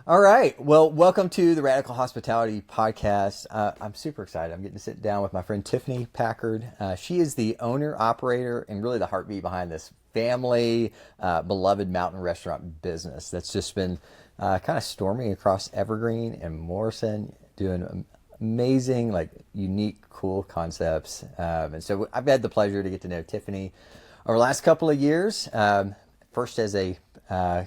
All right. Well, welcome to the Radical Hospitality Podcast. I'm super excited. I'm getting to sit down with my friend Tiffani Packer. She is the owner, operator, and really the heartbeat behind this family, beloved mountain restaurant business that's just been kind of storming across Evergreen and Morrison, doing amazing, like unique, cool concepts. And so I've had the pleasure to get to know Tiffani over the last couple of years. First as a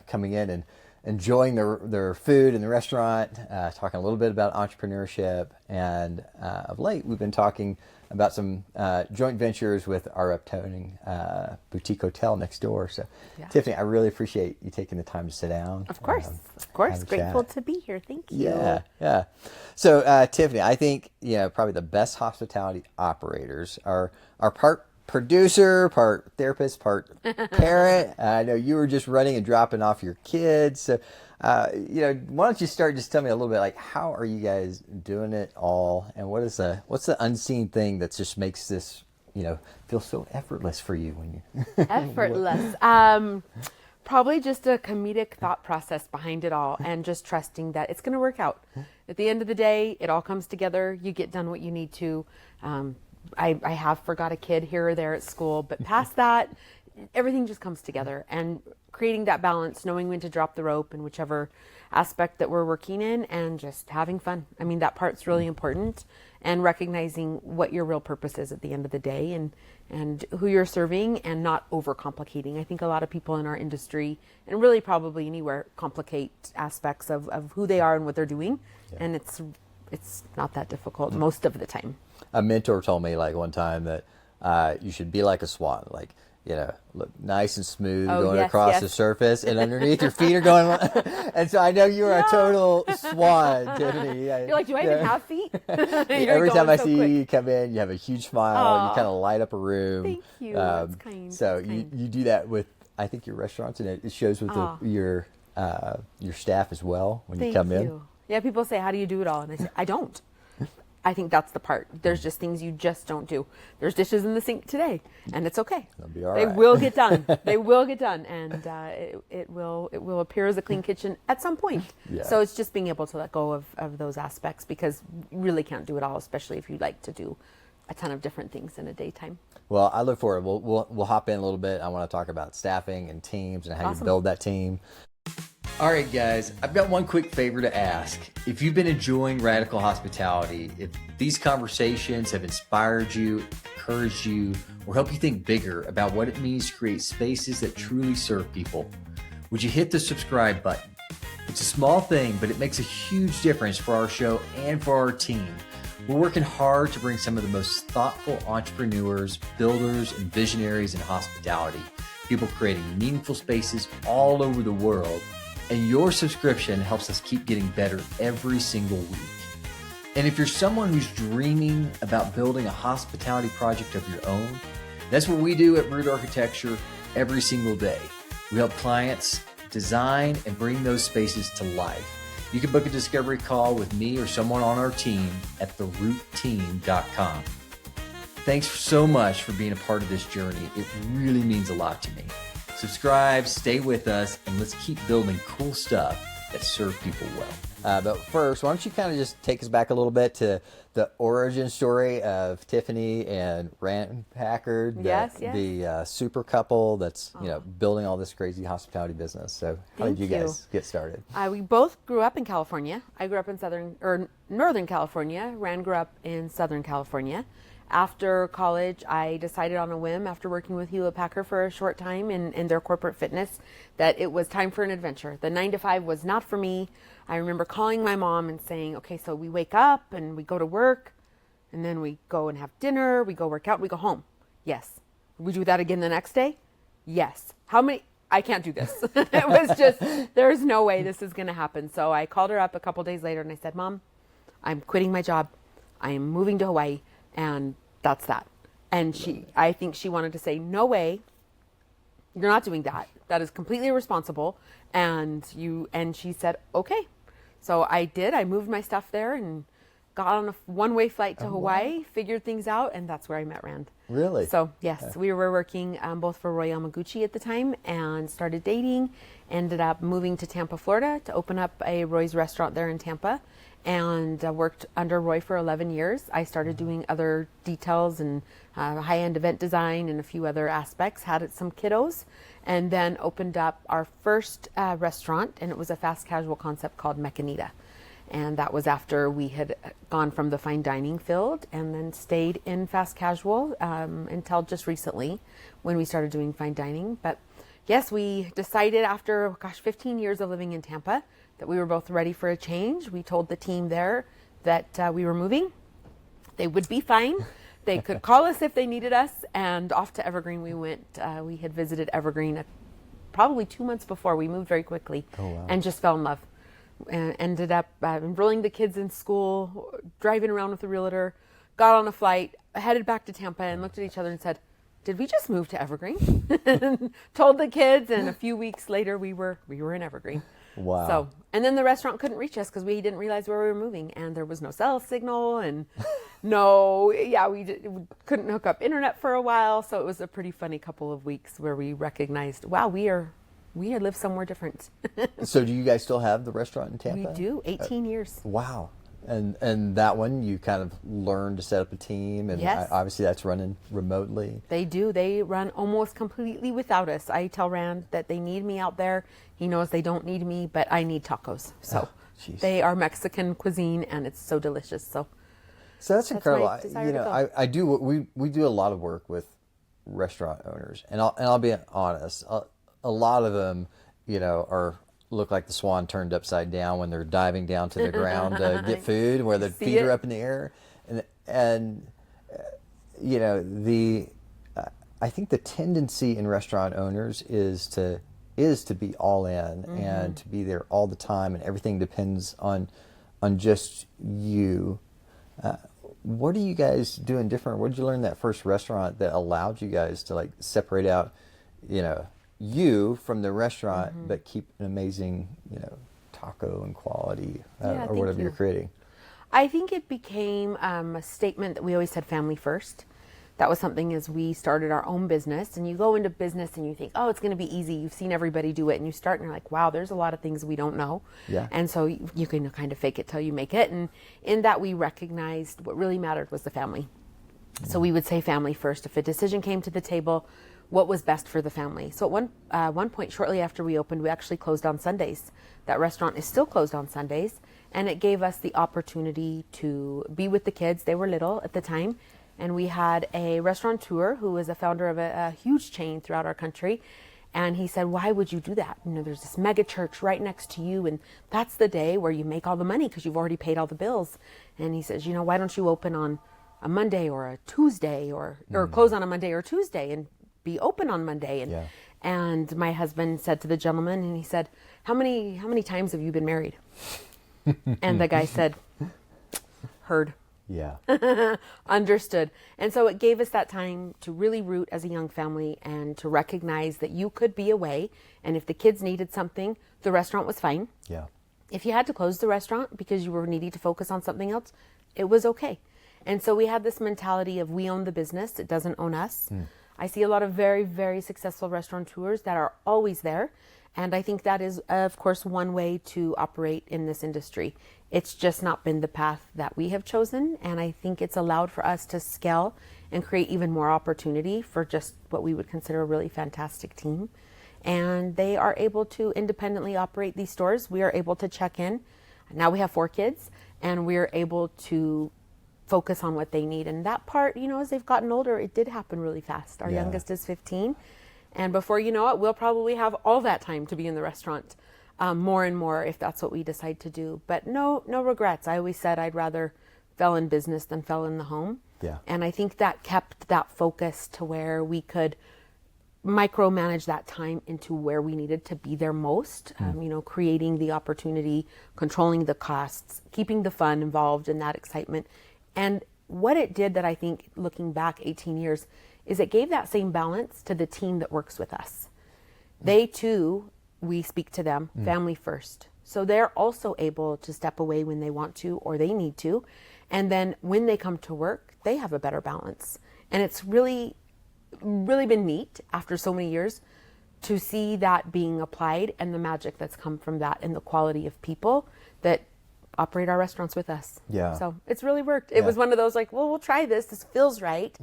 coming in and enjoying their food in the restaurant, talking a little bit about entrepreneurship, and of late we've been talking about some joint ventures with our uptoning boutique hotel next door. So, yeah. Tiffani, I really appreciate you taking the time to sit down. Of course. Grateful to be here. Thank you. Yeah. So, Tiffani, I think probably the best hospitality operators are part producer, part therapist, part parent. I know you were just running and dropping off your kids. So, why don't you start? Just tell me a little bit, like, how are you guys doing it all, and what's the unseen thing that just makes this, feel so effortless for you when you effortless? Probably just a comedic thought process behind it all, and just trusting that it's going to work out. At the end of the day, it all comes together. You get done what you need to. I have forgot a kid here or there at school, but past that, everything just comes together. And creating that balance, knowing when to drop the rope in whichever aspect that we're working in, and just having fun. I mean, that part's really important, and recognizing what your real purpose is at the end of the day, and who you're serving, and not overcomplicating. I think a lot of people in our industry, and really probably anywhere, complicate aspects of who they are and what they're doing. Yeah. And it's not that difficult most of the time. A mentor told me one time that you should be like a swan, look nice and smooth going across the surface, and underneath your feet are going. And so I know you are a total swan, Tiffani. You're like, do I even have feet? Every time I see you come in, you have a huge smile. You kind of light up a room. Thank you. That's kind. So you do that with, I think, your restaurants, and it shows with your staff as well when you come in. Yeah, people say, how do you do it all? And I say, I don't. I think that's the part. There's just things you just don't do. There's dishes in the sink today, and it's okay. They'll be all right. They will get done. They will get done, and it will appear as a clean kitchen at some point. Yeah. So it's just being able to let go of those aspects, because you really can't do it all, especially if you like to do a ton of different things in a daytime. Well, I look forward. We'll hop in a little bit. I want to talk about staffing and teams and how you build that team. All right, guys, I've got one quick favor to ask. If you've been enjoying Radical Hospitality, if these conversations have inspired you, encouraged you, or helped you think bigger about what it means to create spaces that truly serve people, would you hit the subscribe button? It's a small thing, but it makes a huge difference for our show and for our team. We're working hard to bring some of the most thoughtful entrepreneurs, builders, and visionaries in hospitality, people creating meaningful spaces all over the world. And your subscription helps us keep getting better every single week. And if you're someone who's dreaming about building a hospitality project of your own, that's what we do at Root Architecture every single day. We help clients design and bring those spaces to life. You can book a discovery call with me or someone on our team at therootteam.com. Thanks so much for being a part of this journey. It really means a lot to me. Subscribe, stay with us, and let's keep building cool stuff that serve people well. But first, why don't you kind of just take us back a little bit to the origin story of Tiffani and Rand Packer, the super couple that's building all this crazy hospitality business. So how did you guys get started? We both grew up in California. I grew up in Northern California. Rand grew up in Southern California. After college, I decided on a whim, after working with Hewlett Packard for a short time in their corporate fitness, that it was time for an adventure. The 9 to 5 was not for me. I remember calling my mom and saying, okay, so we wake up and we go to work, and then we go and have dinner, we go work out, we go home. Yes. We do that again the next day? Yes. How many? I can't do this. It was just, there's no way this is going to happen. So I called her up a couple days later and I said, Mom, I'm quitting my job. I am moving to Hawaii. And that's that. And I think she wanted to say, no way, you're not doing that. That is completely irresponsible. And she said, okay. So I did. I moved my stuff there, and got on a one-way flight to Hawaii, figured things out, and that's where I met Rand. Really? So yes, we were working both for Roy Yamaguchi at the time and started dating. Ended up moving to Tampa, Florida to open up a Roy's restaurant there in Tampa, and worked under Roy for 11 years. I started doing other details and high-end event design and a few other aspects, had some kiddos, and then opened up our first restaurant, and it was a fast casual concept called Mecanita. And that was after we had gone from the fine dining field and then stayed in fast casual until just recently when we started doing fine dining. But yes, we decided after, 15 years of living in Tampa that we were both ready for a change. We told the team there that we were moving. They would be fine. They could call us if they needed us. And off to Evergreen we went. We had visited Evergreen probably 2 months before. We moved very quickly and just fell in love. And ended up enrolling the kids in school, driving around with a realtor, got on a flight, headed back to Tampa, and looked at each other and said, did we just move to Evergreen? And told the kids, and a few weeks later we were in Evergreen. Wow. So, and then the restaurant couldn't reach us because we didn't realize where we were moving, and there was no cell signal, and we couldn't hook up internet for a while. So it was a pretty funny couple of weeks where we recognized, wow, we live somewhere different. So do you guys still have the restaurant in Tampa? We do, 18 years. Wow. And that one, you kind of learned to set up a team, and yes. Obviously that's running remotely. They do. They run almost completely without us. I tell Rand that they need me out there. He knows they don't need me, but I need tacos. So they are Mexican cuisine, and it's so delicious. So that's incredible. I do. We do a lot of work with restaurant owners, and I'll be honest. A lot of them, look like the swan turned upside down when they're diving down to the ground to get food, where their feet are up in the air, and I think the tendency in restaurant owners is to be all in and to be there all the time, and everything depends on just you. What are you guys doing different? What did you learn that first restaurant that allowed you guys to separate out, you from the restaurant, but keep an amazing, taco and quality or whatever you're creating? I think it became a statement that we always said family first. That was something as we started our own business, and you go into business and you think, oh, it's going to be easy. You've seen everybody do it, and you start and you're like, wow, there's a lot of things we don't know. Yeah. And so you can kind of fake it till you make it. And in that, we recognized what really mattered was the family. So we would say family first. If a decision came to the table, what was best for the family? So at one point, shortly after we opened, we actually closed on Sundays. That restaurant is still closed on Sundays, and it gave us the opportunity to be with the kids. They were little at the time, and we had a restaurateur who was a founder of a huge chain throughout our country, and he said, why would you do that? There's this mega church right next to you, and that's the day where you make all the money because you've already paid all the bills. And he says, why don't you open on a Monday or a Tuesday or close on a Monday or Tuesday and be open on Monday? And my husband said to the gentleman, and he said, how many times have you been married? And the guy said, heard. Yeah. Understood. And so it gave us that time to really root as a young family and to recognize that you could be away, and if the kids needed something, the restaurant was fine. Yeah. If you had to close the restaurant because you were needing to focus on something else, it was okay. And so we had this mentality of we own the business, it doesn't own us. I see a lot of very, very successful restaurateurs that are always there. And I think that is, of course, one way to operate in this industry. It's just not been the path that we have chosen. And I think it's allowed for us to scale and create even more opportunity for just what we would consider a really fantastic team. And they are able to independently operate these stores. We are able to check in. Now we have 4 kids, and we're able to focus on what they need. And that part, as they've gotten older, it did happen really fast. Our youngest is 15. And before you know it, we'll probably have all that time to be in the restaurant, more and more if that's what we decide to do. But no regrets. I always said I'd rather fell in business than fell in the home. Yeah. And I think that kept that focus to where we could micromanage that time into where we needed to be there most, creating the opportunity, controlling the costs, keeping the fun involved in that excitement. And what it did that I think, looking back 18 years, is it gave that same balance to the team that works with us. They too, we speak to them, family first. So they're also able to step away when they want to or they need to. And then when they come to work, they have a better balance. And it's really, really been neat after so many years to see that being applied and the magic that's come from that and the quality of people that operate our restaurants with us. Yeah. So it's really worked. It was one of those like, well, we'll try this. This feels right.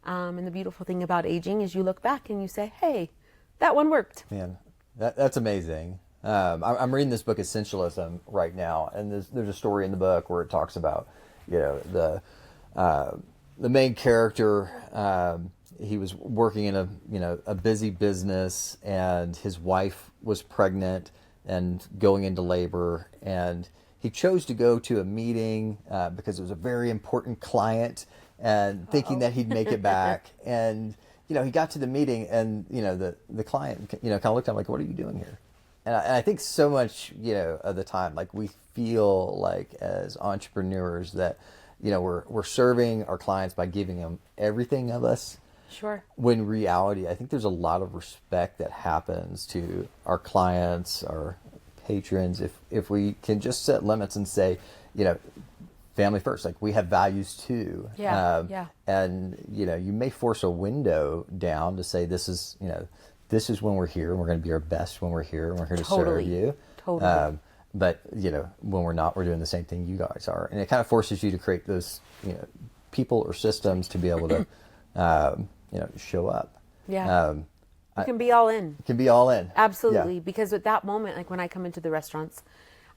And the beautiful thing about aging is you look back and you say, hey, that one worked. Man, that's amazing. I'm reading this book, Essentialism, right now. And there's a story in the book where it talks about, the main character, he was working in a busy business, and his wife was pregnant and going into labor, and he chose to go to a meeting because it was a very important client, and thinking that he'd make it back. And he got to the meeting, and the client kind of looked at him like, "What are you doing here?" And I think so much of the time, like, we feel like as entrepreneurs that we're serving our clients by giving them everything of us. Sure. When in reality, I think there's a lot of respect that happens to our clients, our patrons, if we can just set limits and say, family first. Like, we have values too. Yeah. And you may force a window down to say, this is when we're here, and we're going to be our best when we're here, and we're here to serve you. Totally. But when we're not, we're doing the same thing you guys are, and it kind of forces you to create those people or systems to be able to show up. Yeah. You can be all in. Can be all in. Absolutely. Yeah. Because at that moment, like when I come into the restaurants,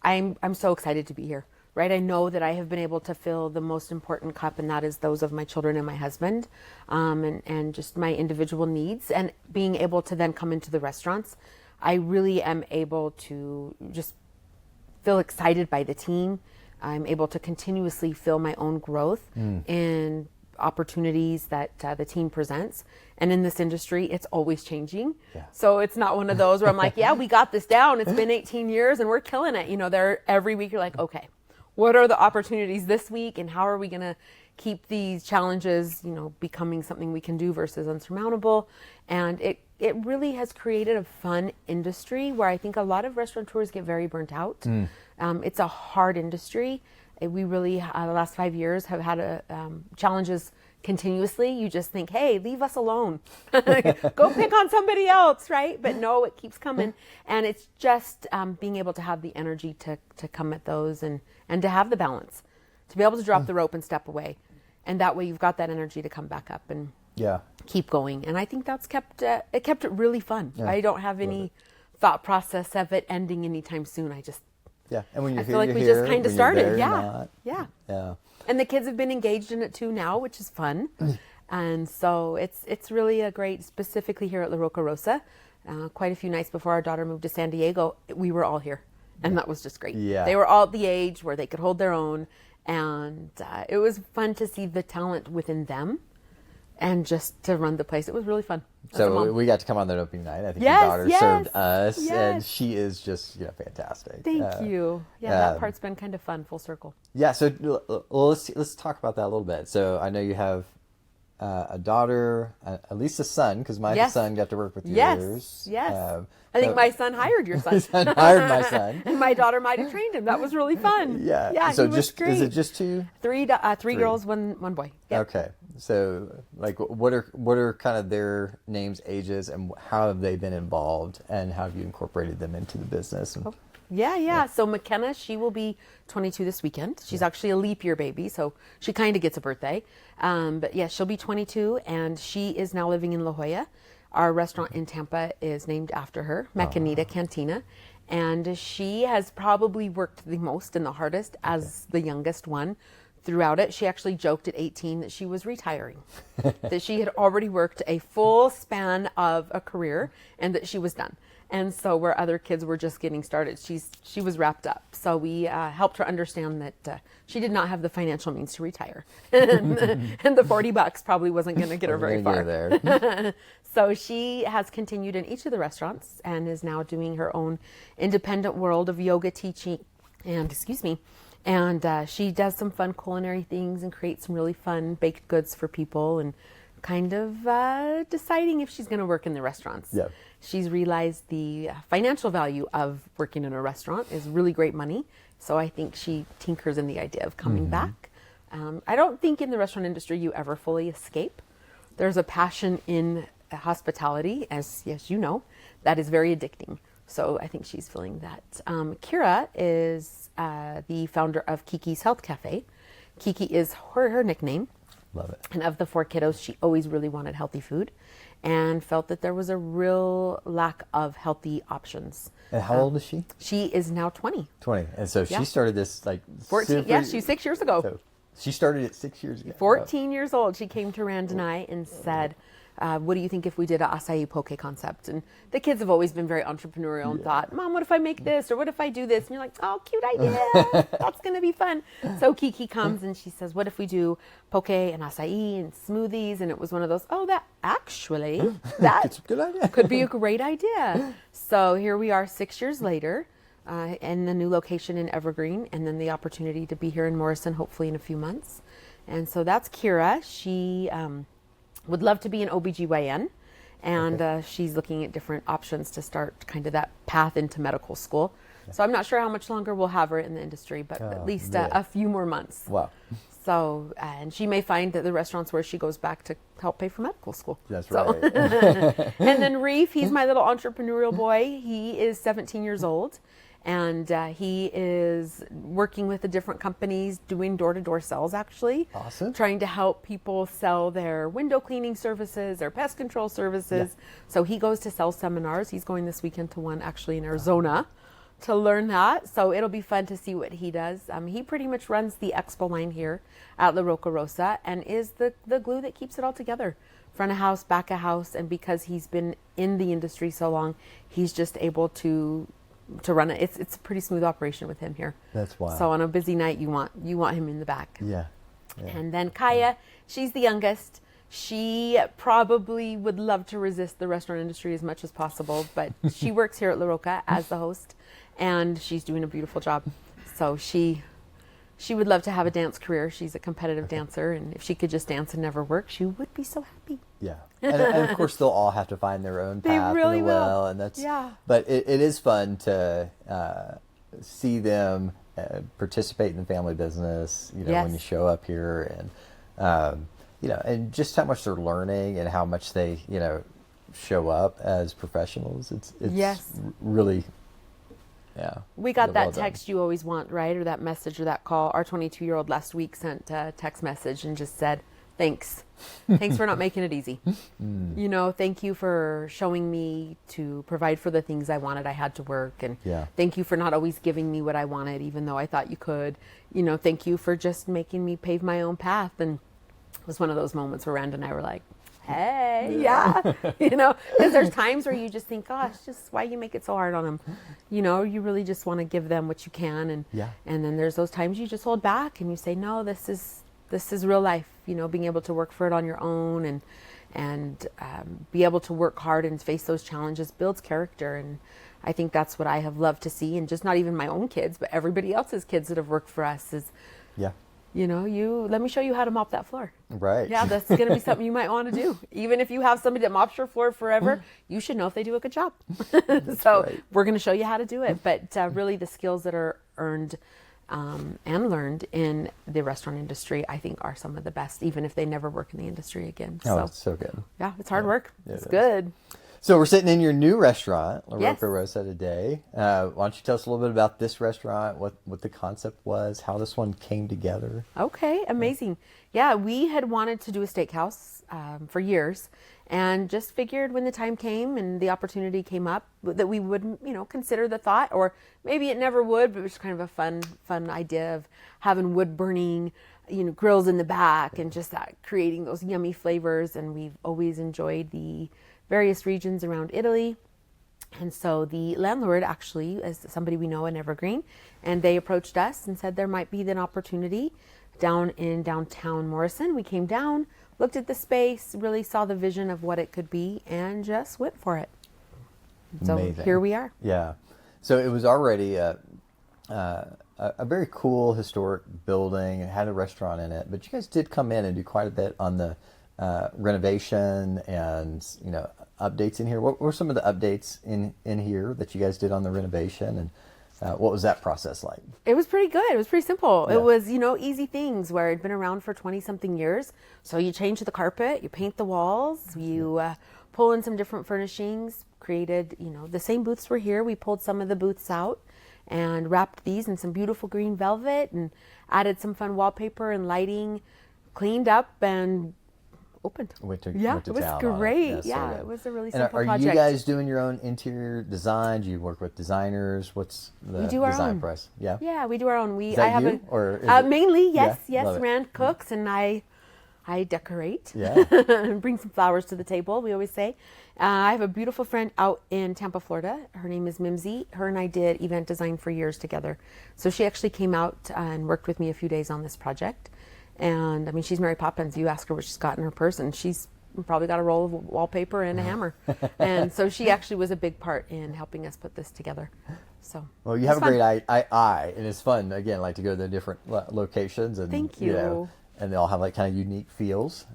I'm so excited to be here, right? I know that I have been able to fill the most important cup, and that is those of my children and my husband, and just my individual needs. And being able to then come into the restaurants, I really am able to just feel excited by the team. I'm able to continuously feel my own growth and opportunities that the team presents. And in this industry, it's always changing. Yeah. So it's not one of those where I'm like, yeah, we got this down. It's been 18 years and we're killing it. Every week you're like, okay, what are the opportunities this week, and how are we going to keep these challenges, becoming something we can do versus unsurmountable? And it really has created a fun industry where I think a lot of restaurateurs get very burnt out. It's a hard industry. We really, the last 5 years, have had challenges continuously. You just think, hey, leave us alone. Go pick on somebody else, right? But no, it keeps coming. And it's just being able to have the energy to come at those and to have the balance, to be able to drop the rope and step away. And that way you've got that energy to come back up and keep going. And I think that's kept it really fun. Yeah. I don't have any thought process of it ending anytime soon. And when you're I feel like we just kind of started. Yeah. And the kids have been engaged in it too now, which is fun. And so it's really a great, specifically here at La Roca Rosa. Quite a few nights before our daughter moved to San Diego, we were all here. And that was just great. Yeah. They were all at the age where they could hold their own. And it was fun to see the talent within them and just to run the place. It was really fun. So we got to come on that opening night. I think your daughter served us, and she is just fantastic. Thank you. Yeah, that part's been kind of fun, full circle. Yeah, so let's talk about that a little bit. So I know you have a daughter, at least a son, because my son got to work with yours. Yes. I think my son hired your son. My son hired my son. And my daughter might have trained him. That was really fun. Yeah, so he was great. Is it just two? Three girls, one boy. Yep. Okay. So, like, what are kind of their names, ages, and how have they been involved, and how have you incorporated them into the business? Yeah. So McKenna, she will be 22 this weekend. She's actually a leap year baby, so she kind of gets a birthday. But yeah, she'll be 22, and she is now living in La Jolla. Our restaurant in Tampa is named after her, Macanita Cantina. And she has probably worked the most and the hardest as the youngest one throughout it. She actually joked at 18 that she was retiring, that she had already worked a full span of a career and that she was done. And so where other kids were just getting started, she was wrapped up. So we helped her understand that she did not have the financial means to retire. And the $40 probably wasn't going to get her very far. There. So she has continued in each of the restaurants and is now doing her own independent world of yoga teaching. And she does some fun culinary things and creates some really fun baked goods for people, and kind of deciding if she's going to work in the restaurants. Yeah. She's realized the financial value of working in a restaurant is really great money. So I think she tinkers in the idea of coming back. I don't think in the restaurant industry you ever fully escape. There's a passion in hospitality, as yes, you know, that is very addicting. So I think she's feeling that. Kira is the founder of Kiki's Health Cafe. Kiki is her nickname. Love it. And of the 4 kiddos, she always really wanted healthy food and felt that there was a real lack of healthy options. And how old is she? She is now 20. 20. And so she started this like 14. Yes, she's 6 years ago. So she started it 6 years ago. 14 years old. She came to Rand and I and said, what do you think if we did an acai poke concept? And the kids have always been very entrepreneurial and thought, Mom, what if I make this? Or what if I do this? And you're like, oh, cute idea. That's going to be fun. So Kiki comes and she says, what if we do poke and acai and smoothies? And it was one of those, that actually, it's a good idea. Could be a great idea. So here we are 6 years later in the new location in Evergreen, and then the opportunity to be here in Morrison, hopefully in a few months. And so that's Kira. She would love to be an OBGYN, and she's looking at different options to start kind of that path into medical school. So I'm not sure how much longer we'll have her in the industry, but at least a few more months. Wow. So, and she may find that the restaurants where she goes back to help pay for medical school. That's right. And then Reef, he's my little entrepreneurial boy. He is 17 years old. And he is working with the different companies, doing door-to-door sales, actually. Awesome. Trying to help people sell their window cleaning services, their pest control services. Yeah. So he goes to sell seminars. He's going this weekend to one actually in Arizona to learn that. So it'll be fun to see what he does. He pretty much runs the expo line here at La Roca Rosa and is the glue that keeps it all together. Front of house, back of house. And because he's been in the industry so long, he's just able to run it. It's a pretty smooth operation with him here. That's wild. So on a busy night, you want him in the back. Yeah. And then Kaya, she's the youngest. She probably would love to resist the restaurant industry as much as possible, but she works here at La Roca as the host, and she's doing a beautiful job. So she would love to have a dance career. She's a competitive dancer, and if she could just dance and never work, she would be so happy. Yeah. And of course, they'll all have to find their own path. They really will. And that's, but it is fun to see them participate in the family business, when you show up here, and, and just how much they're learning and how much they, show up as professionals. It's really, We got that text you always want, right? Or that message or that call. Our 22-year-old last week sent a text message and just said, thanks. Thanks for not making it easy. Thank you for showing me to provide for the things I wanted. I had to work. And thank you for not always giving me what I wanted, even though I thought you could. Thank you for just making me pave my own path. And it was one of those moments where Rand and I were like, hey, because there's times where you just think, gosh, just why you make it so hard on them? You really just want to give them what you can. And then there's those times you just hold back and you say, no, this is real life, being able to work for it on your own and be able to work hard and face those challenges builds character. And I think that's what I have loved to see. And just not even my own kids, but everybody else's kids that have worked for us is, let me show you how to mop that floor. Right. Yeah, that's going to be something you might want to do. Even if you have somebody that mops your floor forever, you should know if they do a good job. So we're going to show you how to do it. But really the skills that are earned and learned in the restaurant industry, I think are some of the best, even if they never work in the industry again. Oh, it's so good. Yeah, it's hard work. It's good. So we're sitting in your new restaurant, La Roca Rosa today. Why don't you tell us a little bit about this restaurant, what the concept was, how this one came together? Okay, amazing. Yeah, we had wanted to do a steakhouse for years and just figured when the time came and the opportunity came up that we would, consider the thought, or maybe it never would, but it was kind of a fun idea of having wood burning, grills in the back and just that creating those yummy flavors. And we've always enjoyed the various regions around Italy. And so the landlord actually is somebody we know in Evergreen, and they approached us and said there might be an opportunity down in downtown Morrison. We came down, looked at the space, really saw the vision of what it could be, and just went for it. So Amazing. Here we are. Yeah. So it was already a very cool historic building. It had a restaurant in it, but you guys did come in and do quite a bit on the renovation and updates in here. What were some of the updates in here that you guys did on the renovation, and What was that process like? It was pretty good. It was pretty simple. Yeah. It was, easy things where it'd been around for 20 something years. So you change the carpet, you paint the walls, you pull in some different furnishings, created, the same booths were here. We pulled some of the booths out and wrapped these in some beautiful green velvet and added some fun wallpaper and lighting, cleaned up and opened. Went to it was great. Yeah, it was a really simple project. Are you guys doing your own interior design? Do you work with designers? What's the design price? Yeah. Yeah, we do our own. Is that you, or is it? Mainly, yes. Yeah, Rand cooks and I decorate. Yeah. And bring some flowers to the table, we always say. I have a beautiful friend out in Tampa, Florida. Her name is Mimsy. Her and I did event design for years together. So she actually came out and worked with me a few days on this project. And I mean, she's Mary Poppins. You ask her what she's got in her purse, and she's probably got a roll of wallpaper and a hammer. And so she actually was a big part in helping us put this together. So well, you have a great eye, and it's fun again, like to go to the different locations and thank you. And they all have like kind of unique feels.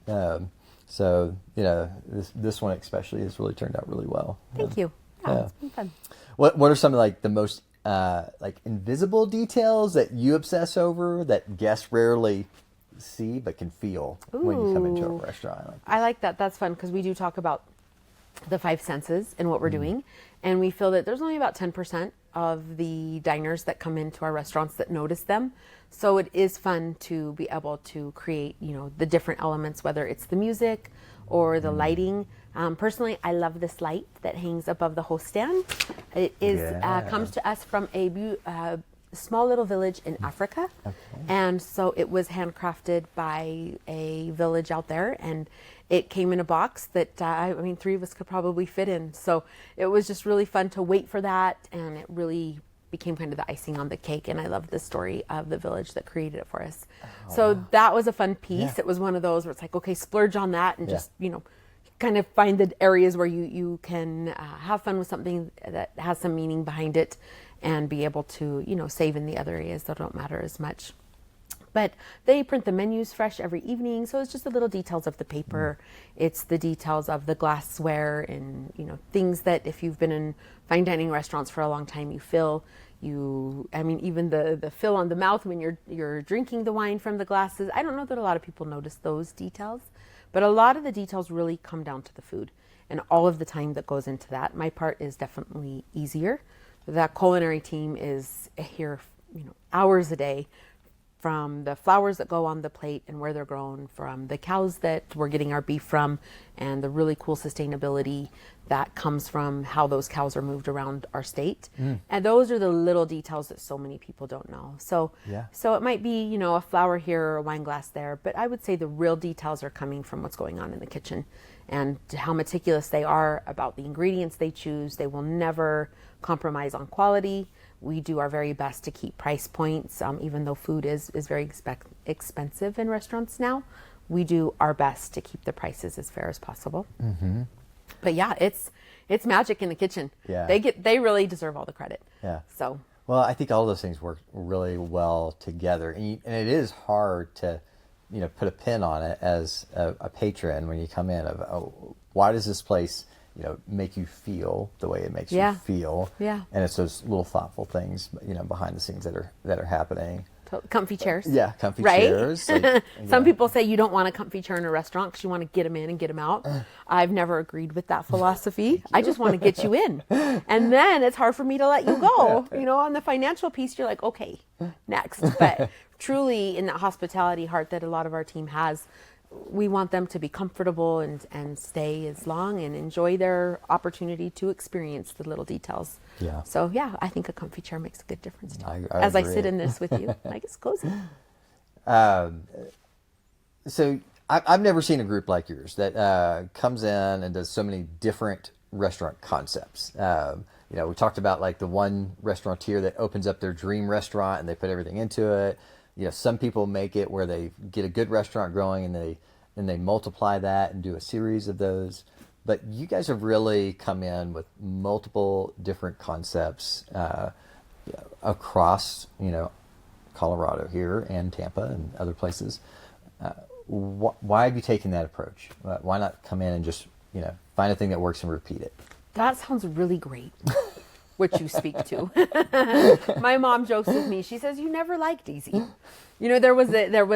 So this one especially has really turned out really well. Thank you. Yeah, it's been fun. What are some of like the most like invisible details that you obsess over that guests rarely see but can feel when you come into a restaurant? I like that. That's fun because we do talk about the 5 senses and what we're doing, and we feel that there's only about 10% of the diners that come into our restaurants that notice them. So it is fun to be able to create, the different elements, whether it's the music or the lighting. Personally, I love this light that hangs above the host stand. It is comes to us from a small little village in Africa. Okay. And so it was handcrafted by a village out there, and it came in a box that 3 of us could probably fit in. So it was just really fun to wait for that, and it really became kind of the icing on the cake. And I love the story of the village that created it for us. That was a fun piece. Yeah. It was one of those where it's like, okay, splurge on that and just kind of find the areas where you can have fun with something that has some meaning behind it, and be able to, save in the other areas that don't matter as much. But they print the menus fresh every evening, so it's just the little details of the paper. It's the details of the glassware and, things that if you've been in fine dining restaurants for a long time, even the fill on the mouth when you're drinking the wine from the glasses. I don't know that a lot of people notice those details, but a lot of the details really come down to the food and all of the time that goes into that. My part is definitely easier. That culinary team is here, hours a day, from the flowers that go on the plate and where they're grown, from the cows that we're getting our beef from, and the really cool sustainability that comes from how those cows are moved around our state. And those are the little details that so many people don't know. So it might be, a flower here or a wine glass there, but I would say the real details are coming from what's going on in the kitchen and how meticulous they are about the ingredients they choose. They will never compromise on quality. We do our very best to keep price points, even though food is very expensive in restaurants now. We do our best to keep the prices as fair as possible. Mm-hmm. But yeah, it's magic in the kitchen. Yeah. They really deserve all the credit. Yeah. So. Well, I think all those things work really well together, and it is hard to, put a pin on it as a patron when you come in. Why does this place, make you feel the way it makes you feel? Yeah. And it's those little thoughtful things, behind the scenes that are happening. Comfy chairs. Yeah, comfy chairs. Like, Some people say you don't want a comfy chair in a restaurant because you want to get them in and get them out. I've never agreed with that philosophy. I just want to get you in. And then it's hard for me to let you go. On the financial piece, you're like, okay, next. But truly in that hospitality heart that a lot of our team has, we want them to be comfortable and stay as long and enjoy their opportunity to experience the little details. Yeah. So I think a comfy chair makes a good difference too. As I sit in this with you, like it's cozy. So I've never seen a group like yours that comes in and does so many different restaurant concepts. We talked about like the one restaurateur that opens up their dream restaurant and they put everything into it. Some people make it where they get a good restaurant growing and they multiply that and do a series of those. But you guys have really come in with multiple different concepts across, Colorado here and Tampa and other places. Why have you taken that approach? Why not come in and just, find a thing that works and repeat it? That sounds really great. which you speak to. My mom jokes with me. She says, you never liked easy. You know, there was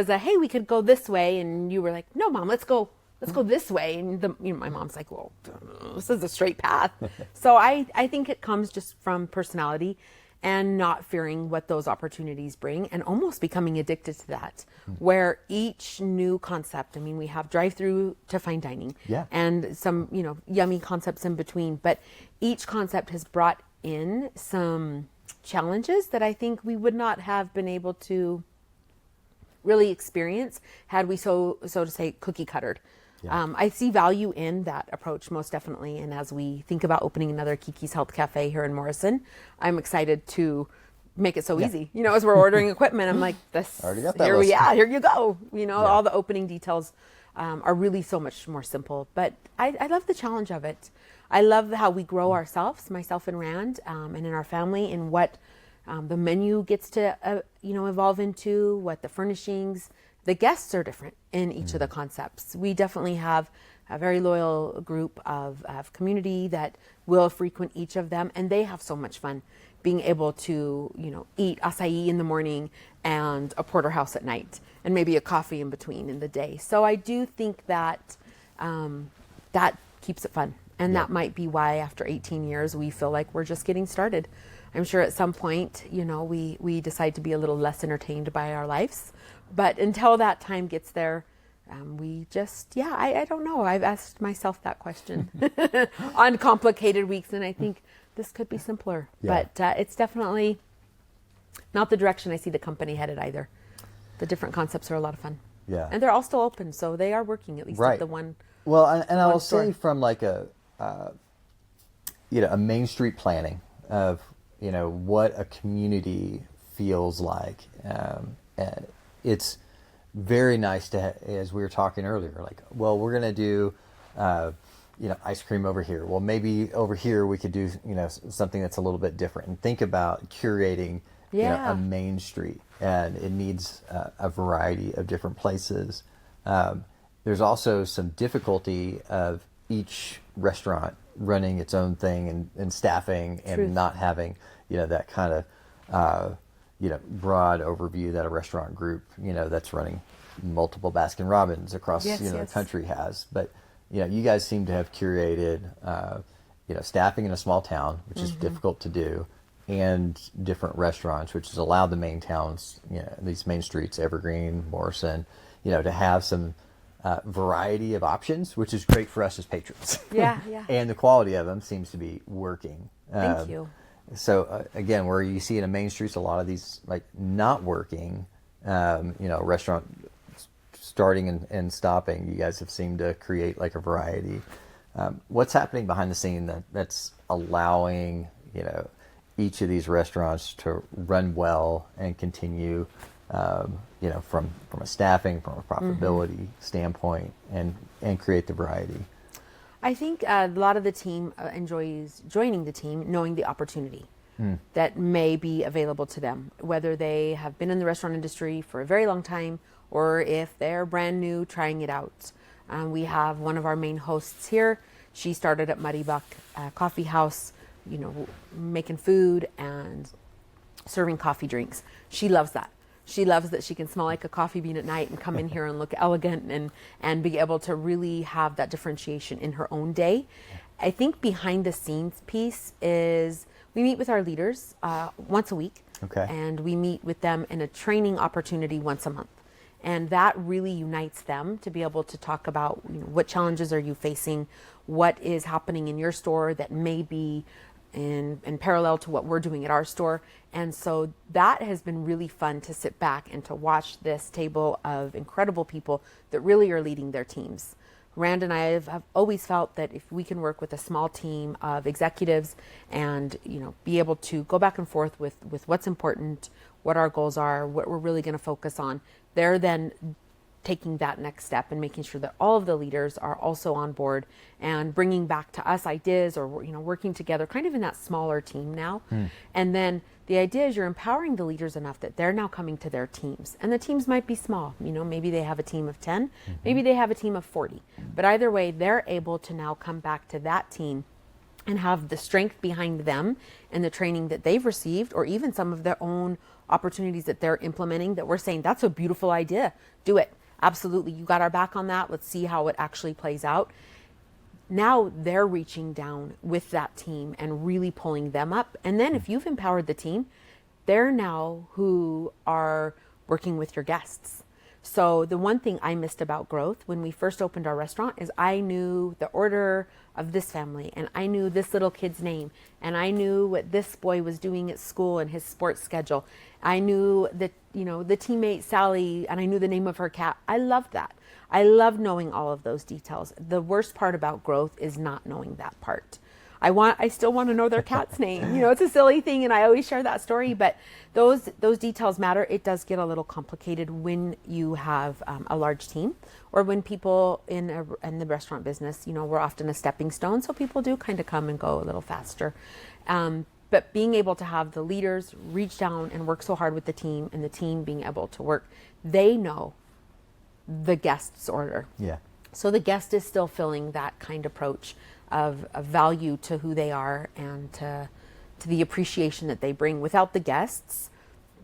a, hey, we could go this way. And you were like, no, Mom, let's go this way. And my mom's like, well, this is a straight path. So I think it comes just from personality and not fearing what those opportunities bring and almost becoming addicted to that, where each new concept, I mean, we have drive-through to fine dining and some, yummy concepts in between, but each concept has brought in some challenges that I think we would not have been able to really experience had we so to say cookie cuttered. I see value in that approach most definitely. And as we think about opening another Kiki's Health Cafe here in Morrison, I'm excited to make it so easy. As we're ordering equipment, I'm like, already got that here you go. All the opening details are really so much more simple. But I love the challenge of it. I love how we grow ourselves, myself and Rand, and in our family, and what the menu gets to evolve into, what the furnishings. The guests are different in each of the concepts. We definitely have a very loyal group of community that will frequent each of them, and they have so much fun being able to, eat acai in the morning and a porterhouse at night, and maybe a coffee in between in the day. So I do think that that keeps it fun, and that might be why after 18 years we feel like we're just getting started. I'm sure at some point, we decide to be a little less entertained by our lives. But until that time gets there, we just, I don't know. I've asked myself that question on complicated weeks, and I think this could be simpler. Yeah. But it's definitely not the direction I see the company headed either. The different concepts are a lot of fun. Yeah. And they're all still open, so they are working at least at the one. Well, and I will say from like a Main Street planning of, what a community feels like. It's very nice to, as we were talking earlier, like, well, we're going to do, ice cream over here. Well, maybe over here we could do, something that's a little bit different, and think about curating, a main street, and it needs a variety of different places. There's also some difficulty of each restaurant running its own thing and staffing and not having, that kind of, broad overview that a restaurant group, that's running multiple Baskin Robbins across, the country has. But, you guys seem to have curated, staffing in a small town, which is difficult to do, and different restaurants, which has allowed the main towns, these main streets, Evergreen, Morrison, to have some variety of options, which is great for us as patrons. Yeah. And the quality of them seems to be working. Thank you. So again, where you see in a main streets, a lot of these like not working, restaurant starting and stopping, you guys have seemed to create like a variety. What's happening behind the scene that's allowing, each of these restaurants to run well and continue, from a staffing, from a profitability standpoint, and create the variety? I think a lot of the team enjoys joining the team, knowing the opportunity that may be available to them, whether they have been in the restaurant industry for a very long time or if they're brand new trying it out. We have one of our main hosts here. She started at Muddy Buck Coffee House, making food and serving coffee drinks. She loves that. She loves that she can smell like a coffee bean at night and come in here and look elegant and be able to really have that differentiation in her own day. I think behind the scenes piece is we meet with our leaders once a week. Okay. And we meet with them in a training opportunity once a month. And that really unites them to be able to talk about what challenges are you facing, what is happening in your store that may be in parallel to what we're doing at our store. And so that has been really fun to sit back and to watch this table of incredible people that really are leading their teams. Rand and I have always felt that if we can work with a small team of executives and be able to go back and forth with what's important, what our goals are, what we're really going to focus on, they're then taking that next step and making sure that all of the leaders are also on board and bringing back to us ideas or working together kind of in that smaller team now. And then the idea is you're empowering the leaders enough that they're now coming to their teams, and the teams might be small. Maybe they have a team of 10, maybe they have a team of 40, but either way they're able to now come back to that team and have the strength behind them and the training that they've received, or even some of their own opportunities that they're implementing that we're saying, that's a beautiful idea. Do it. Absolutely. You got our back on that. Let's see how it actually plays out. Now they're reaching down with that team and really pulling them up. And then if you've empowered the team, they're now who are working with your guests. So the one thing I missed about growth when we first opened our restaurant is I knew the order of this family, and I knew this little kid's name, and I knew what this boy was doing at school and his sports schedule. I knew that, the teammate Sally, and I knew the name of her cat. I loved that. I love knowing all of those details. The worst part about growth is not knowing that part. I still want to know their cat's name. It's a silly thing, and I always share that story, but those details matter. It does get a little complicated when you have a large team, or when people in the restaurant business, we're often a stepping stone, so people do kind of come and go a little faster. But being able to have the leaders reach down and work so hard with the team, and the team being able to work, they know the guest's order. Yeah. So the guest is still feeling that kind approach of value to who they are, and to the appreciation that they bring. Without the guests,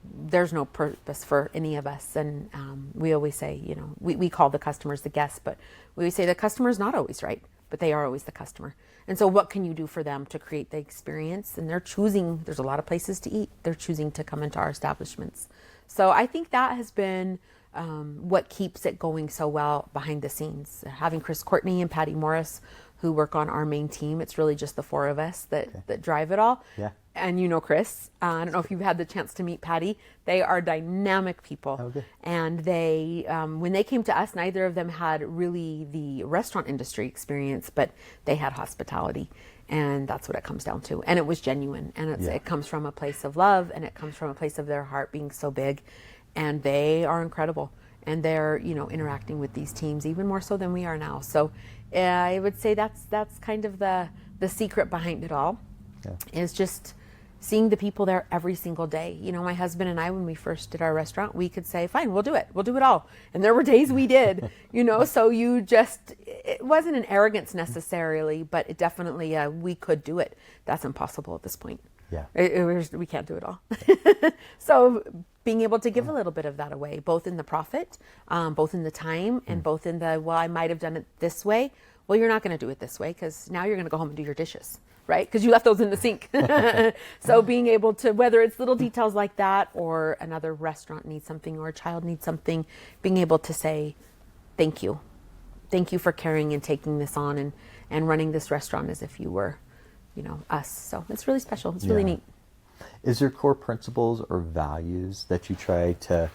there's no purpose for any of us. And we always say, we call the customers the guests, but we always say the customer is not always right, but they are always the customer. And so what can you do for them to create the experience? And they're choosing, there's a lot of places to eat. They're choosing to come into our establishments. So I think that has been what keeps it going so well behind the scenes. Having Chris Courtney and Patty Morris, who work on our main team. It's really just the four of us that drive it all. Yeah. And Chris, I don't know if you've had the chance to meet Patty. They are dynamic people. Okay. And they, when they came to us, neither of them had really the restaurant industry experience, but they had hospitality. And that's what it comes down to. And it was genuine. And it comes from a place of love, and it comes from a place of their heart being so big. And they are incredible. And they're, interacting with these teams even more so than we are now. So I would say that's kind of the secret behind it all, is just seeing the people there every single day. My husband and I, when we first did our restaurant, we could say, fine, we'll do it. We'll do it all. And there were days we did, so it wasn't an arrogance necessarily, but it definitely, we could do it. That's impossible at this point. Yeah. We can't do it all. So being able to give a little bit of that away, both in the profit, both in the time, and both in the, I might have done it this way. Well, you're not going to do it this way, because now you're going to go home and do your dishes, right? Because you left those in the sink. So being able to, whether it's little details like that, or another restaurant needs something, or a child needs something, being able to say, thank you. Thank you for carrying and taking this on and running this restaurant as if you were, us. So it's really special. It's really neat. Is there core principles or values that you try to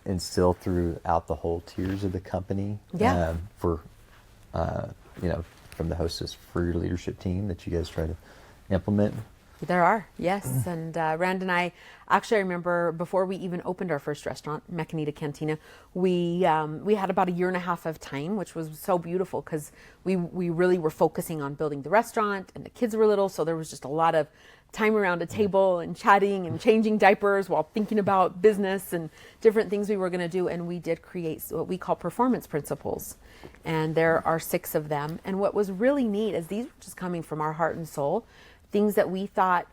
instill throughout the whole tiers of the company? Yeah. From the hostess for your leadership team that you guys try to implement? There are, yes. And Rand and I, actually, I remember before we even opened our first restaurant, Mecanita Cantina, we had about 1.5 years of time, which was so beautiful, because we really were focusing on building the restaurant, and the kids were little, so there was just a lot of time around a table and chatting and changing diapers while thinking about business and different things we were going to do. And we did create what we call performance principles. And there are 6 of them. And what was really neat is these were just coming from our heart and soul, things that we thought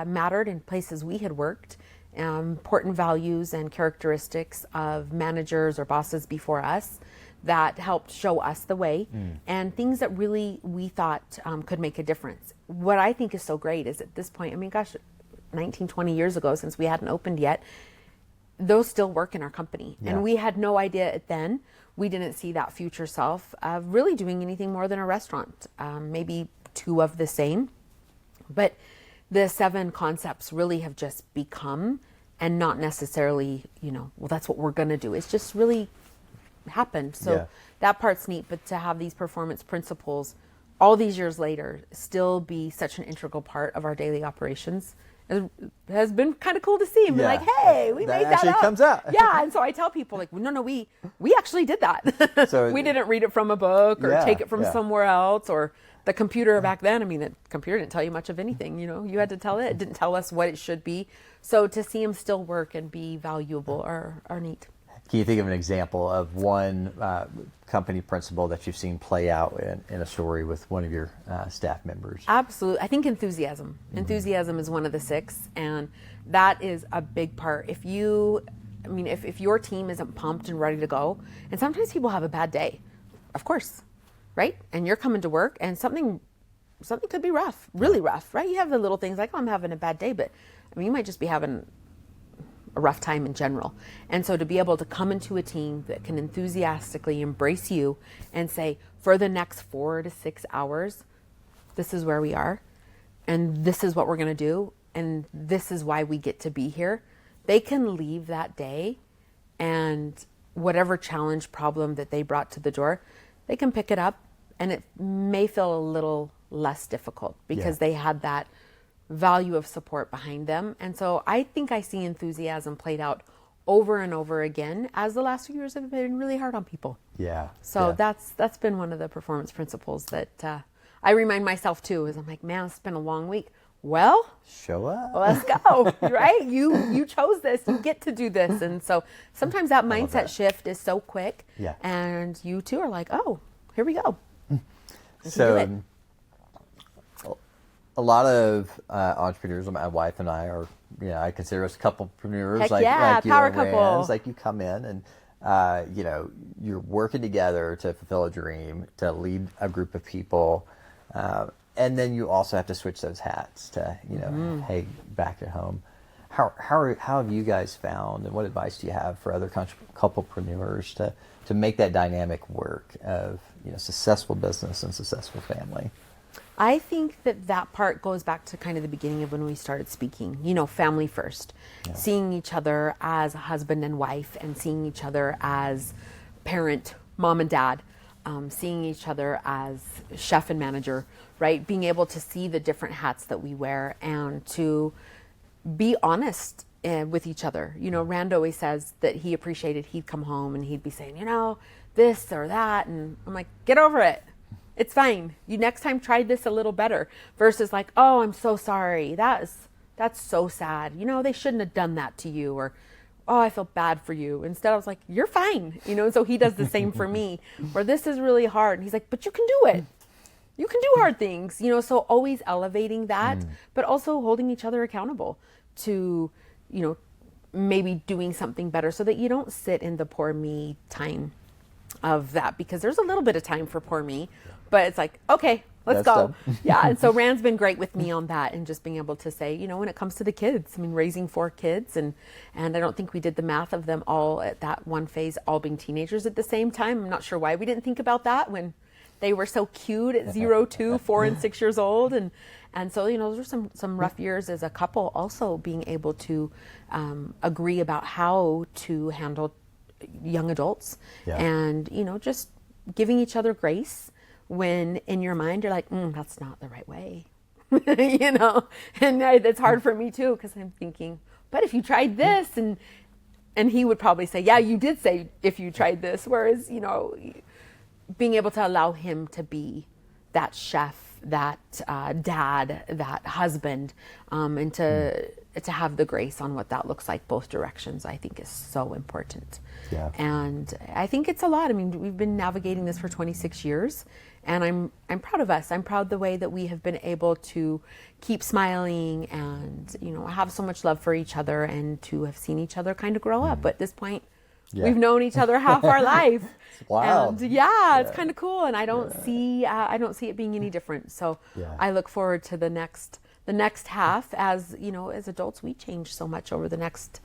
mattered in places we had worked, important values and characteristics of managers or bosses before us that helped show us the way, and things that really we thought could make a difference. What I think is so great is at this point, 19, 20 years ago, since we hadn't opened yet, those still work in our company. Yeah. And we had no idea then. We didn't see that future self of really doing anything more than a restaurant, maybe 2 of the same. But the 7 concepts really have just become, and not necessarily, that's what we're going to do. It's just really happened. So that part's neat. But to have these performance principles all these years later still be such an integral part of our daily operations has been kind of cool to see. And be like, hey, we made that actually up. Comes out. Yeah. And so I tell people no, we actually did that. So we didn't read it from a book or take it from somewhere else, or the computer back then. The computer didn't tell you much of anything. You had to tell it. It didn't tell us what it should be. So to see them still work and be valuable are neat. Can you think of an example of one company principle that you've seen play out in a story with one of your staff members? Absolutely. I think enthusiasm. Mm-hmm. Enthusiasm is one of the 6, and that is a big part. If your team isn't pumped and ready to go, and sometimes people have a bad day, of course, right? And you're coming to work and something could be rough, really rough, right? You have the little things like, oh, I'm having a bad day, but you might just be having a rough time in general. And so to be able to come into a team that can enthusiastically embrace you and say, for the next 4 to 6 hours, this is where we are, and this is what we're going to do, and this is why we get to be here. They can leave that day, and whatever challenge, problem that they brought to the door, they can pick it up, and it may feel a little less difficult because they had that value of support behind them. And so I think I see enthusiasm played out over and over again as the last few years have been really hard on people. So that's been one of the performance principles that I remind myself too, is I'm like, man, it's been a long week. Well, show up. Let's go, right? You chose this, you get to do this. And so sometimes that mindset shift is so quick, and you too are like, oh, here we go. So a lot of entrepreneurs, my wife and I are, I consider us couplepreneurs. Like power couple. Like you come in and, you're working together to fulfill a dream, to lead a group of people. And then you also have to switch those hats to, hey, back at home. How have you guys found, and what advice do you have for other couplepreneurs to make that dynamic work of, successful business and successful family? I think that part goes back to kind of the beginning of when we started speaking, family first, seeing each other as a husband and wife, and seeing each other as parent, mom and dad, seeing each other as chef and manager, right? Being able to see the different hats that we wear and to be honest with each other. Rand always says that he appreciated he'd come home and he'd be saying, this or that. And I'm like, get over it. It's fine. You next time try this a little better, versus like, oh, I'm so sorry. That's so sad. They shouldn't have done that to you, or, oh, I feel bad for you. Instead, I was like, you're fine. And so he does the same for me, where this is really hard. And he's like, but you can do it. You can do hard things, so always elevating that, but also holding each other accountable to, maybe doing something better, so that you don't sit in the poor me time of that, because there's a little bit of time for poor me, but it's like, okay, let's go. And so Rand's been great with me on that, and just being able to say, when it comes to the kids, raising 4 kids, and I don't think we did the math of them all at that one phase, all being teenagers at the same time. I'm not sure why we didn't think about that when they were so cute at 0, 2, 4, and 6 years old. And so, those were some rough years as a couple, also being able to agree about how to handle young adults, and, just giving each other grace when in your mind you're like, that's not the right way, and it's hard for me too, because I'm thinking, but if you tried this, and he would probably say, yeah, you did say if you tried this, whereas, being able to allow him to be that chef, that dad, that husband, and to have the grace on what that looks like both directions, I think is so important. And I think it's a lot. We've been navigating this for 26 years, and I'm proud of us. I'm proud the way that we have been able to keep smiling and, have so much love for each other, and to have seen each other kind of grow up. At this point, we've known each other half our life. Wow. And it's kind of cool, and I don't see it being any different. So I look forward to the next half, as as adults, we change so much over the next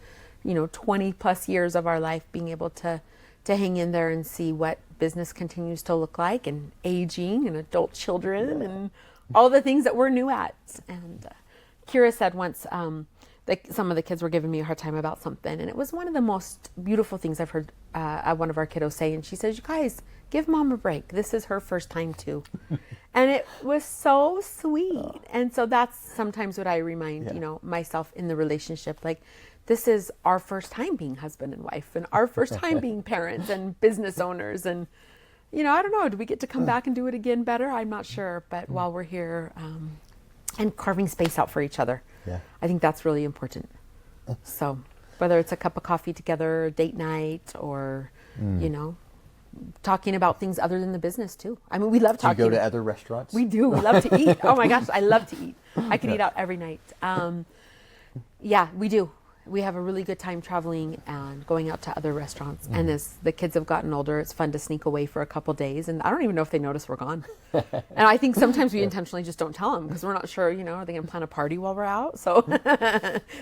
20 plus years of our life, being able to hang in there and see what business continues to look like, and aging, and adult children, and all the things that we're new at. And Kira said once, some of the kids were giving me a hard time about something, and it was one of the most beautiful things I've heard one of our kiddos say. And she says, you guys, give mom a break. This is her first time too. And it was so sweet. And so that's sometimes what I remind, myself in the relationship, like, this is our first time being husband and wife, and our first time being parents and business owners. And, I don't know, do we get to come back and do it again better? I'm not sure. But while we're here, and carving space out for each other, I think that's really important. So Whether it's a cup of coffee together, date night, or, you know, talking about things other than the business too. I mean, we love talking. Do you go to other restaurants? We do. We love to eat. Oh my gosh, I love to eat. I could eat out every night. Yeah, we do. We have a really good time traveling and going out to other restaurants. And as the kids have gotten older, it's fun to sneak away for a couple days. And I don't even know if they notice we're gone. And I think sometimes we intentionally just don't tell them because we're not sure, you know, are they going to plan a party while we're out? So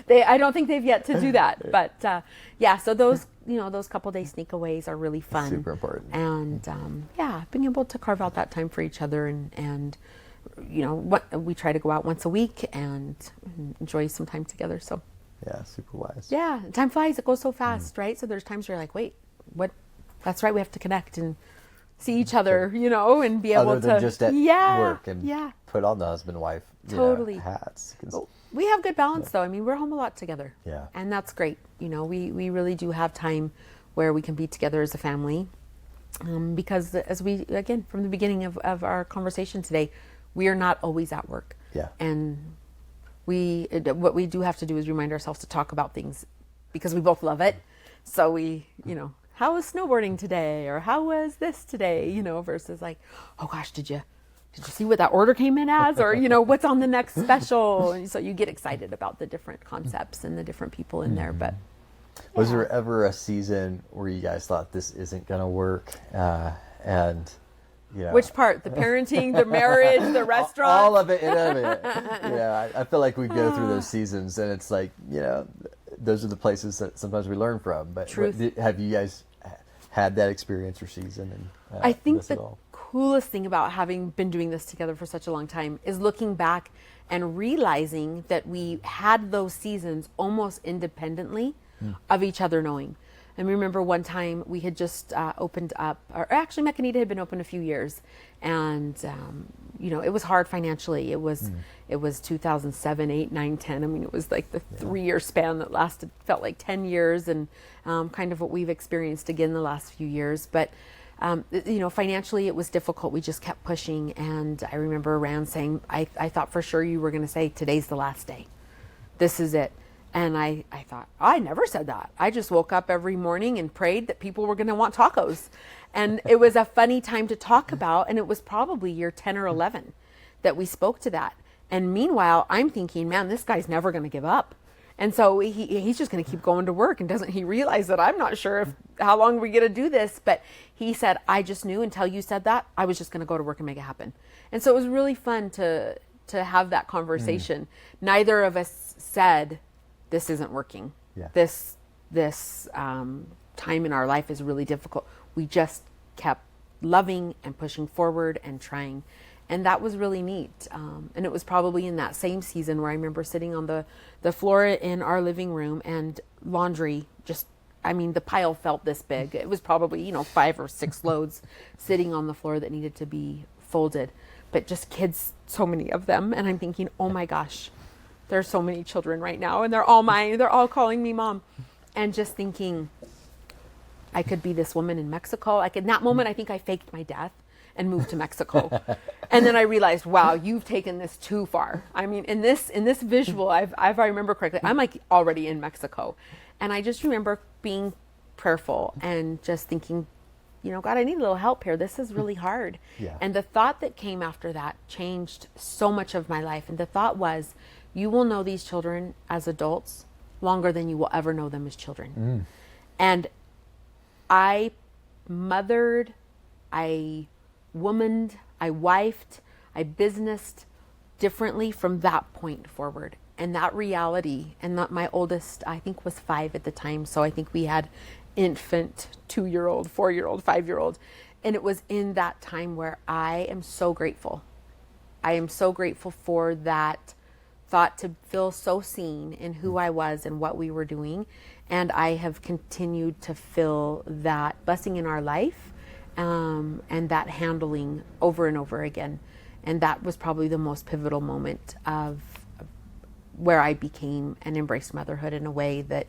I don't think they've yet to do that. But yeah, so those, you know, those couple day sneakaways are really fun. Super important. And yeah, being able to carve out that time for each other and you know, we try to go out once a week and enjoy some time together. So. Yeah, super wise. Yeah, time flies. It goes so fast, right? So there's times where you're like, wait, what? That's right. We have to connect and see each other, you know, and be able Other than just at work and put on the husband and wife totally hats. We have good balance though. I mean, we're home a lot together. Yeah. And that's great. You know, we really do have time where we can be together as a family. Because as we, again, from the beginning of our conversation today, we are not always at work. Yeah. And what we do have to do is remind ourselves to talk about things because we both love it. So we, you know, how was snowboarding today? Or how was this today? You know, versus like, oh gosh, did you see what that order came in as? Or, you know, what's on the next special? And so you get excited about the different concepts and the different people in there. But was there ever a season where you guys thought this isn't going to work? And yeah. Which part? The parenting, the marriage, the restaurant? All of it. Yeah, I feel like we go through those seasons, and it's like, you know, those are the places that sometimes we learn from. But have you guys had that experience or season? And I think the coolest thing about having been doing this together for such a long time is looking back and realizing that we had those seasons almost independently of each other knowing. And remember one time we had just opened up, or actually Mecanita had been open a few years, and you know, it was hard financially. It was 2007, 8, 9, 10. I mean, it was like the 3-year span that lasted, felt like 10 years, and kind of what we've experienced again the last few years. But you know, financially it was difficult. We just kept pushing, and I remember Rand saying, I thought for sure you were going to say today's the last day. This is it. And I thought, I never said that. I just woke up every morning and prayed that people were going to want tacos. And it was a funny time to talk about. And it was probably year 10 or 11 that we spoke to that. And meanwhile, I'm thinking, man, this guy's never going to give up. And so he's just going to keep going to work. And doesn't he realize that I'm not sure how long we're going to do this? But he said, I just knew until you said that, I was just going to go to work and make it happen. And so it was really fun to have that conversation. Neither of us said, this isn't working. Yeah. This time in our life is really difficult. We just kept loving and pushing forward and trying. And that was really neat. And it was probably in that same season where I remember sitting on the floor in our living room and laundry just, I mean, the pile felt this big. It was probably, you know, 5 or 6 loads sitting on the floor that needed to be folded. But just kids, so many of them. And I'm thinking, oh my gosh, there's so many children right now, and they're all mine. They're all calling me mom. And just thinking, I could be this woman in Mexico. In that moment, I think I faked my death and moved to Mexico. And then I realized, wow, you've taken this too far. I mean, in this visual, if I remember correctly, I'm like already in Mexico. And I just remember being prayerful and just thinking, you know, God, I need a little help here. This is really hard. Yeah. And the thought that came after that changed so much of my life. And the thought was, you will know these children as adults longer than you will ever know them as children. And I mothered, I womaned, I wifed, I businessed differently from that point forward. And that reality, and that my oldest, I think, was 5 at the time. So I think we had infant, 2-year-old, 4-year-old, 5-year-old. And it was in that time where I am so grateful. I am so grateful for that thought, to feel so seen in who I was and what we were doing. And I have continued to feel that blessing in our life, and that handling over and over again. And that was probably the most pivotal moment of where I became and embraced motherhood in a way that,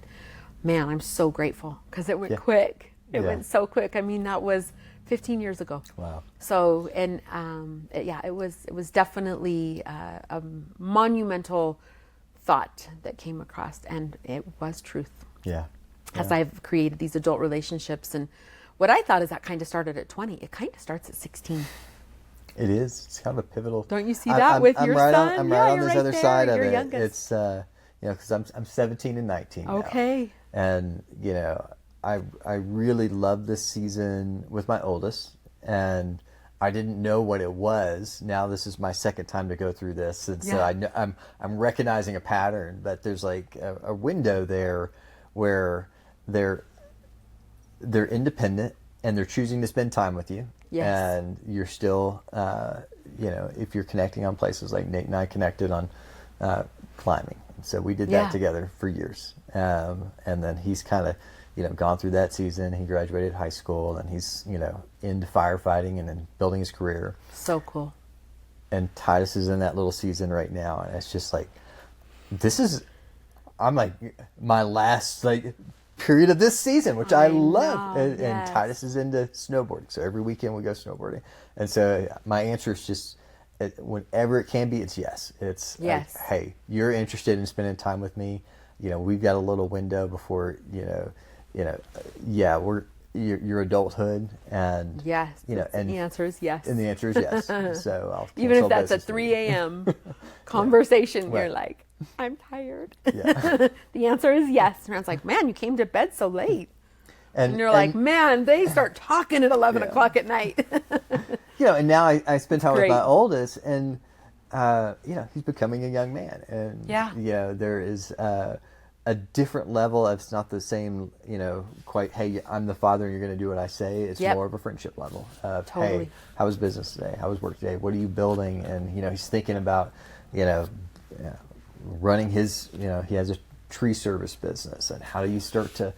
man, I'm so grateful, because it went quick. It went so quick. I mean, that was 15 years ago. Wow. So, and it was definitely a monumental thought that came across, and it was truth. as I've created these adult relationships. And what I thought is that kind of started at 20. It kind of starts at 16. It is. It's kind of a pivotal. Don't you see that with your son? I'm right on this other side of your it. youngest. It's because I'm 17 and 19 Okay. now. And I really love this season with my oldest, and I didn't know what it was. Now this is my second time to go through this, and so I'm recognizing a pattern. But there's like a window there where they're independent and they're choosing to spend time with you. Yes. And you're still, if you're connecting on places like Nate and I connected on climbing. So we did that together for years. And then he's kind of, gone through that season. He graduated high school and he's, into firefighting and then building his career. So cool. And Titus is in that little season right now. And it's just like, I'm like my last period of this season, which I love. And Titus is into snowboarding. So every weekend we go snowboarding. And so my answer is just, whenever it can be, it's yes. It's yes. Like, hey, you're interested in spending time with me. We've got a little window before, your adulthood. And, yes. And the answer is yes. And the answer is yes. So I'll even if that's a 3 a.m. conversation, you're like, I'm tired. Yeah. The answer is yes. And I was like, man, you came to bed so late. And you're like, man, they start talking at 11 o'clock at night. And now I spend time with my oldest, and, he's becoming a young man. And, there is a different level of, it's not the same, quite, hey, I'm the father and you're going to do what I say. It's more of a friendship level of, hey, how was business today? How was work today? What are you building? And, he's thinking about, running his, he has a tree service business, and how do you start to,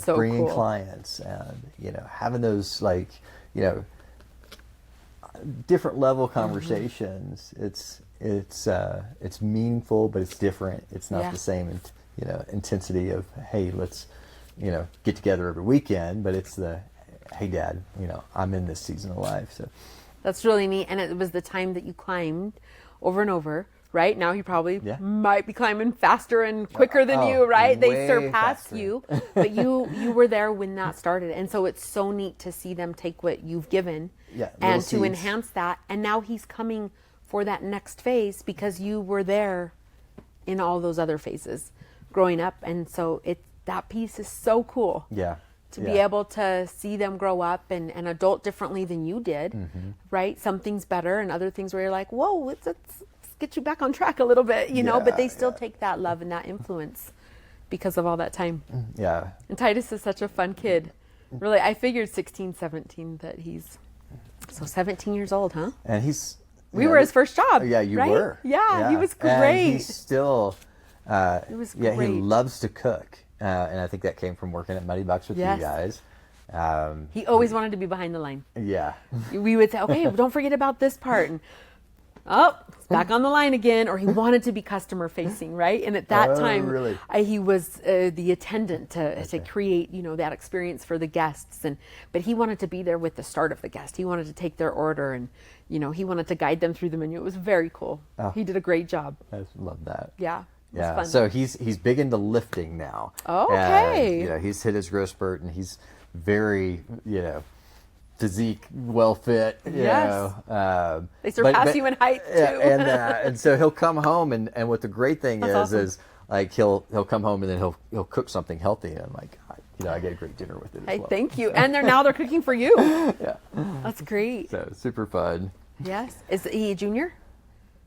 bring in clients, and, having those different level conversations. It's meaningful, but it's different. It's not the same, intensity of, hey, let's, get together every weekend, but it's the, hey, Dad, I'm in this season of life. So that's really neat. And it was the time that you climbed over and over. Right now, he probably might be climbing faster and quicker than you. Right? They surpassed you, but you were there when that started, and so it's so neat to see them take what you've given and to enhance that. And now he's coming for that next phase because you were there in all those other phases growing up, and so that piece is so cool. Yeah. To be able to see them grow up and adult differently than you did, right? Some things better, and other things where you're like, whoa, let's get you back on track a little bit, but they still take that love and that influence because of all that time. Yeah. And Titus is such a fun kid. Really, I figured 16, 17 that he's, so 17 years old, huh? And we were his first job. Yeah, you right? were. Yeah, he was great. And he's still, it was great. he loves to cook. And I think that came from working at Muddy Bucks with you guys. He always wanted to be behind the line. Yeah. We would say, okay, don't forget about this part. And it's back on the line again. Or he wanted to be customer facing, right? And at that time, really? He was the attendant to create, that experience for the guests. But he wanted to be there with the start of the guest. He wanted to take their order, and he wanted to guide them through the menu. It was very cool. Oh, he did a great job. I love that. Yeah. Yeah, fun. So he's big into lifting now. Okay. And, he's hit his growth spurt, and he's very, physique, well fit. Yes. They surpass you in height too. And so he'll come home, and what the great thing is like he'll come home and then he'll cook something healthy, and I'm like, I get a great dinner with it. As well. Thank you. And they're cooking for you. Yeah. That's great. So super fun. Yes. Is he a junior?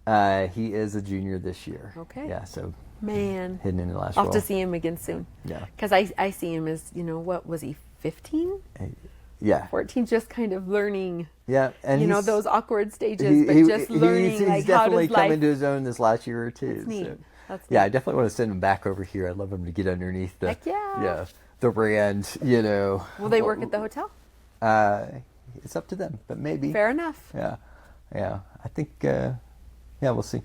He is a junior this year. Okay. Yeah, so hidden in the last I'll have to see him again soon. Yeah. Because I see him as, what was he, 15? Yeah. 14, just kind of learning. Yeah. And those awkward stages, but just learning he's how does definitely life... come into his own this last year or two. That's neat. So. That's neat. Yeah, I definitely want to send him back over here. I'd love him to get underneath the the brand, Will they work at the hotel? It's up to them, but maybe. Fair enough. Yeah. Yeah. I think we'll see.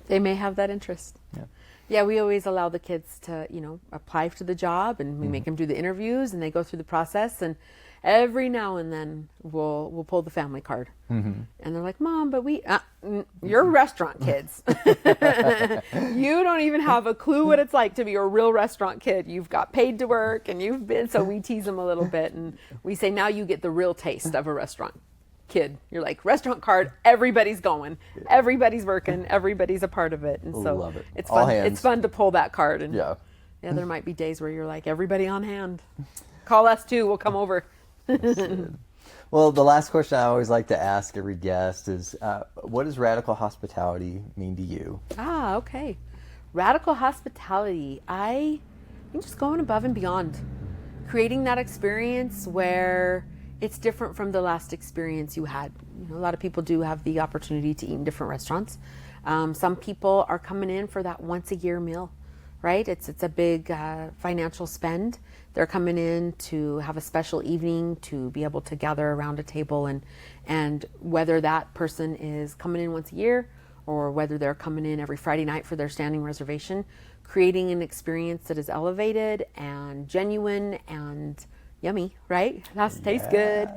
They may have that interest. Yeah. Yeah, we always allow the kids to, apply to the job, and we make them do the interviews, and they go through the process, and every now and then we'll pull the family card. And they're like, Mom, but you're restaurant kids. You don't even have a clue what it's like to be a real restaurant kid. You've got paid to work and you've been, so we tease them a little bit and we say, now you get the real taste of a restaurant kid. You're like, restaurant card, everybody's going, everybody's working, everybody's a part of it. And so love it. It's fun. It's fun to pull that card. And yeah, there might be days where you're like, everybody on hand. Call us too. We'll come over. Well, the last question I always like to ask every guest is, what does radical hospitality mean to you? Okay. Radical hospitality. I think just going above and beyond. Creating that experience where it's different from the last experience you had. A lot of people do have the opportunity to eat in different restaurants. Some people are coming in for that once a year meal, right? It's a big financial spend. They're coming in to have a special evening, to be able to gather around a table, and whether that person is coming in once a year or whether they're coming in every Friday night for their standing reservation, creating an experience that is elevated and genuine and yummy, right? It has to taste good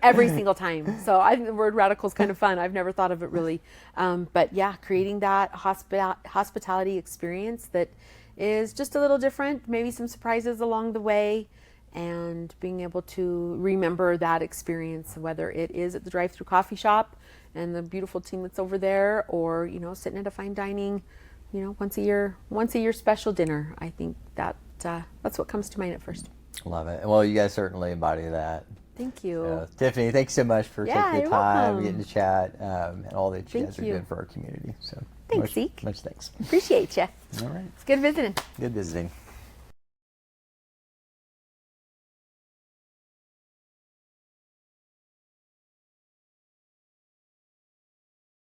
every single time. So I think the word radical is kind of fun. I've never thought of it really. But yeah, creating that hospitality experience that is just a little different, maybe some surprises along the way, and being able to remember that experience, whether it is at the drive-through coffee shop and the beautiful team that's over there, or, sitting at a fine dining, once a year special dinner. I think that's what comes to mind at first. Love it. Well, you guys certainly embody that. Thank you. Tiffani, thanks so much for taking the time, welcome. getting to chat, and all that you guys are doing for our community. So thanks, Zeke. Much thanks. Appreciate you. All right. It's good visiting. Good visiting.